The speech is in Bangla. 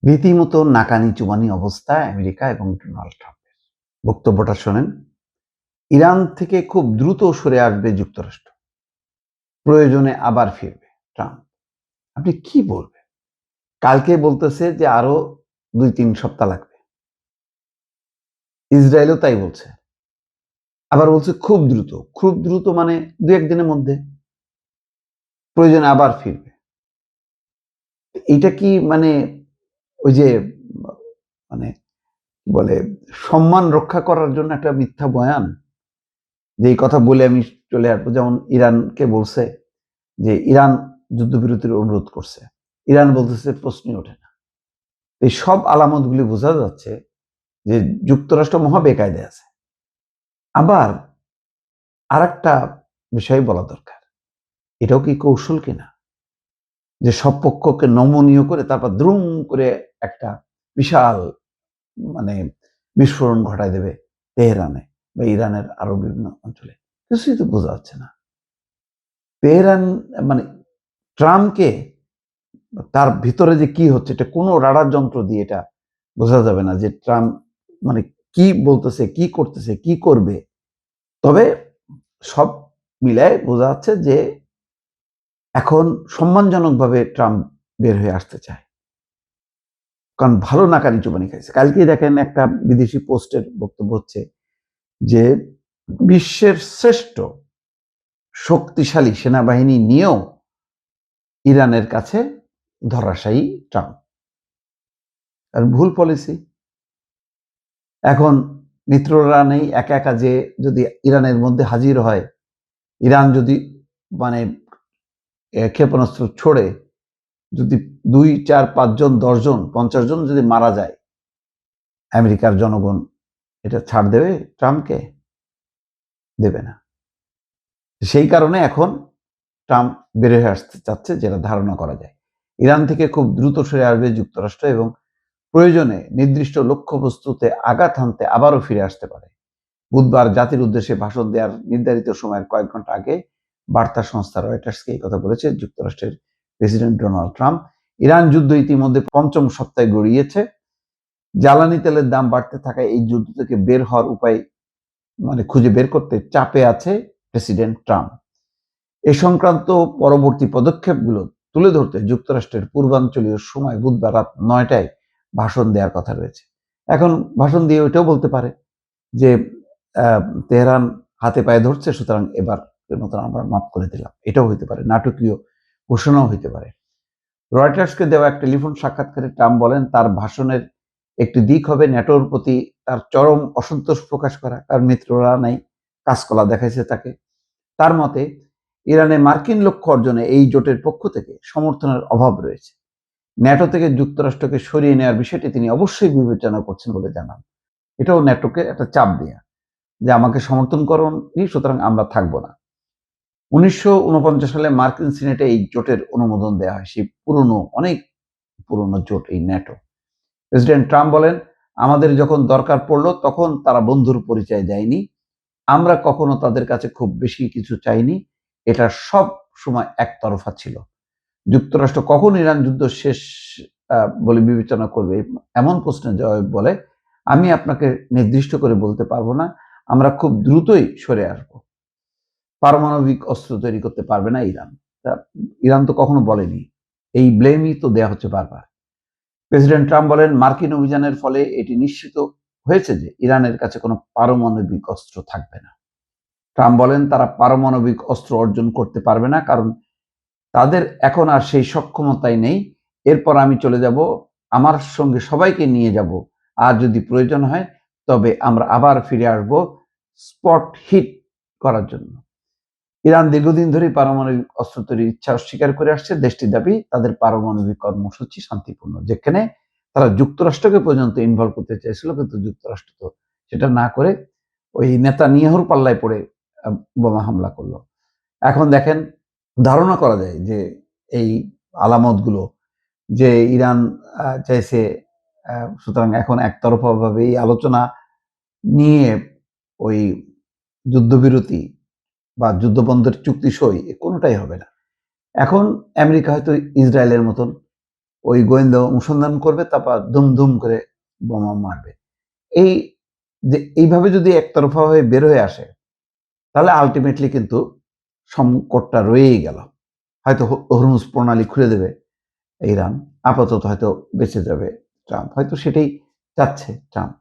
রীতিমতো নাকানি চুবানি অবস্থা আমেরিকা এবং ডোনাল্ড ট্রাম্পের। বক্তব্যটা শোনেন। ইরান থেকে খুব দ্রুত সরে আসবে যুক্তরাষ্ট্র, প্রয়োজনে আবার ফিরবে ট্রাম্প। আপনি কি বলবেন? কালকে বলতেছে যে আরো ২-৩ সপ্তাহ লাগবে। ইসরায়েলও তাই বলছে। আবার বলছে খুব দ্রুত। খুব দ্রুত মানে ২-১ দিনের মধ্যে প্রয়োজনে আবার ফিরবে। এটা কি মানে ওই যে মানে কি বলে সম্মান রক্ষা করার জন্য একটা মিথ্যা বয়ান? যে এই কথা বলে আমি চলে আসবো, যেমন ইরানকে বলছে যে ইরান যুদ্ধবিরতির অনুরোধ করছে। ইরান বলতেছে প্রশ্নই ওঠে না। এই সব আলামতগুলি বোঝা যাচ্ছে যে যুক্তরাষ্ট্র মহা বেকায়দায় আছে। আবার আরেকটা বিষয় বলা দরকার। এটাও কি কৌশল কিনা? যে সব পক্ষকে নমনীয় করে তারপর দ্রুম করে একটা বিশাল মানে বিস্ফোরণ ঘটায় দেবে তেহরানে বা ইরানের আরো বিভিন্ন অঞ্চলে। কিছুই তো বোঝা যাচ্ছে না। তেহরান মানে ট্রাম্পকে তার ভিতরে যে কি হচ্ছে এটা কোনো রাডার যন্ত্র দিয়ে এটা বোঝা যাবে না যে ট্রাম্প মানে কি বলতেছে, কি করতেছে, কি করবে। তবে সব মিলায় বোঝা যাচ্ছে যে এখন সম্মানজনকভাবে ট্রাম্প বের হয়ে আসতে চায়। কারণ ভালো নাকানি চুবানি খাইছে। কালকেই দেখেন একটা বিদেশি পোস্টের বক্তব্য হচ্ছে যে বিশ্বের শ্রেষ্ঠ শক্তিশালী সেনাবাহিনী নিয়েও ইরানের কাছে ধরাশায়ী ট্রাম্প। আর ভুল পলিসি। এখন মিত্ররা নেই, একা একা যে যদি ইরানের মধ্যে হাজির হয়, ইরান যদি মানে ক্ষেপণাস্ত্র ছোড়ে, যদি ২, ৪, ৫ জন, ১০ জন, ৫০ জন যদি মারা যায়, আমেরিকার জনগণ এটা ছাড় দেবে ট্রাম্পকে? দেবে না। সেই কারণে এখন ট্রাম্প বের হয়ে আসতে চাচ্ছে, যেটা ধারণা করা যায়। ইরান থেকে খুব দ্রুত সরে আসবে যুক্তরাষ্ট্র এবং প্রয়োজনে নির্দিষ্ট লক্ষ্যবস্তুতে আঘাত হানতে আবারও ফিরে আসতে পারে। বুধবার জাতির উদ্দেশ্যে ভাষণ দেওয়ার নির্ধারিত সময়ের কয়েক ঘন্টা আগে বার্তা সংস্থা রয়টার্সকে এই কথা বলেছে যুক্তরাষ্ট্রের প্রেসিডেন্ট ডোনাল্ড ট্রাম্প। ইরান যুদ্ধ ইতিমধ্যে ৫ম সপ্তাহে গড়িয়েছে। জ্বালানি তেলের দাম বাড়তে থাকায় এই যুদ্ধ থেকে বের হওয়ার উপায় খুঁজে বের করতে চাপে আছে প্রেসিডেন্ট ট্রাম্প। এ সংক্রান্ত পরবর্তী পদক্ষেপগুলো তুলে ধরতে যুক্তরাষ্ট্রের পূর্বাঞ্চলীয় সময় বুধবার রাত ৯টায় ভাষণ দেওয়ার কথা রয়েছে। এখন ভাষণ দিয়ে ওইটাও বলতে পারে যে তেহরান হাতে পায়ে ধরছে, সুতরাং এবার মতন আমরা মাফ করে দিলাম। এটাও হইতে পারে, নাটকীয় ঘোষণাও হইতে পারে। রয়টার্সকে দেওয়া এক টেলিফোন সাক্ষাৎকারে ট্রাম্প বলেন তার ভাষণের একটি দিক হবে ন্যাটোর প্রতি তার চরম অসন্তোষ প্রকাশ করা, কারণ মিত্ররা নাই, কাজকলা দেখাইছে তাকে। তার মতে ইরানে মার্কিন লক্ষ্য অর্জনে এই জোটের পক্ষ থেকে সমর্থনের অভাব রয়েছে। ন্যাটো থেকে যুক্তরাষ্ট্রকে সরিয়ে নেওয়ার বিষয়টি তিনি অবশ্যই বিবেচনা করছেন বলে জানান। এটাও ন্যাটোকে একটা চাপ দেয়া যে আমাকে সমর্থন করনি, সুতরাং আমরা থাকবো না। ১৯৪৯ সালে মার্কিন সিনেটে এই জোটের অনুমোদন দেওয়া হয়। সেই অনেক পুরনো জোট এই ন্যাটো। প্রেসিডেন্ট ট্রাম্প বলেন, আমাদের যখন দরকার পড়লো তখন তারা বন্ধুর পরিচয় দেয়নি। আমরা কখনো তাদের কাছে খুব বেশি কিছু চাইনি। এটা সব সময় একতরফা ছিল। যুক্তরাষ্ট্র কখন ইরান যুদ্ধ শেষ বলে বিবেচনা করবে এমন প্রশ্নের জবাবে বলে, আমি আপনাকে নির্দিষ্ট করে বলতে পারবো না। আমরা খুব দ্রুতই সরে আসবো। পারমাণবিক অস্ত্র তৈরি করতে পারবে না ইরান। ইরান তো কখনো বলেনি। এই ব্লেমই তো দেয়া হচ্ছে বারবার। প্রেসিডেন্ট ট্রাম্প বলেন, মার্কিন অভিযানের ফলে এটি নিশ্চিত হয়েছে যে ইরানের কাছে কোনো পারমাণবিক অস্ত্র থাকবে না। ট্রাম্প বলেন তারা পারমাণবিক অস্ত্র অর্জন করতে পারবে না, কারণ তাদের এখন আর সেই সক্ষমতাই নেই। এরপর আমি চলে যাব, আমার সঙ্গে সবাইকে নিয়ে যাব। আর যদি প্রয়োজন হয় তবে আমরা আবার ফিরে আসব স্পট হিট করার জন্য। ইরান দীর্ঘদিন ধরেই পারমাণবিক অস্ত্র তৈরির ইচ্ছা অস্বীকার করে আসছে। দেশটির দাবি তাদের পারমাণবিক কর্মসূচি শান্তিপূর্ণ, যেখানে তারা যুক্তরাষ্ট্রকে পর্যন্ত ইনভলভ করতে চেয়েছিল, কিন্তু যুক্তরাষ্ট্র তো সেটা না করে ওই নেতানিয়াহুর পাল্লায় পড়ে বোমা হামলা করলো। এখন দেখেন, ধারণা করা যায় যে এই আলামতগুলো যে ইরান চাইছে, সুতরাং এখন একতরফাভাবে এই আলোচনা নিয়ে ওই যুদ্ধবিরতি বা যুদ্ধবন্ধের চুক্তি সই কোনোটাই হবে না। এখন আমেরিকা হয়তো ইসরায়েলের মতন ওই গোয়েন্দা অনুসন্ধান করবে, তারপর দুম করে বোমা মারবে। এই যে এইভাবে যদি একতরফা হয়ে বের হয়ে আসে, তাহলে আল্টিমেটলি কিন্তু সংকটটা রয়েই গেল। হয়তো হরমুজ প্রণালী খুলে দেবে ইরান, আপাতত হয়তো বেঁচে যাবে ট্রাম্প, হয়তো সেটাই চাচ্ছে ট্রাম্প।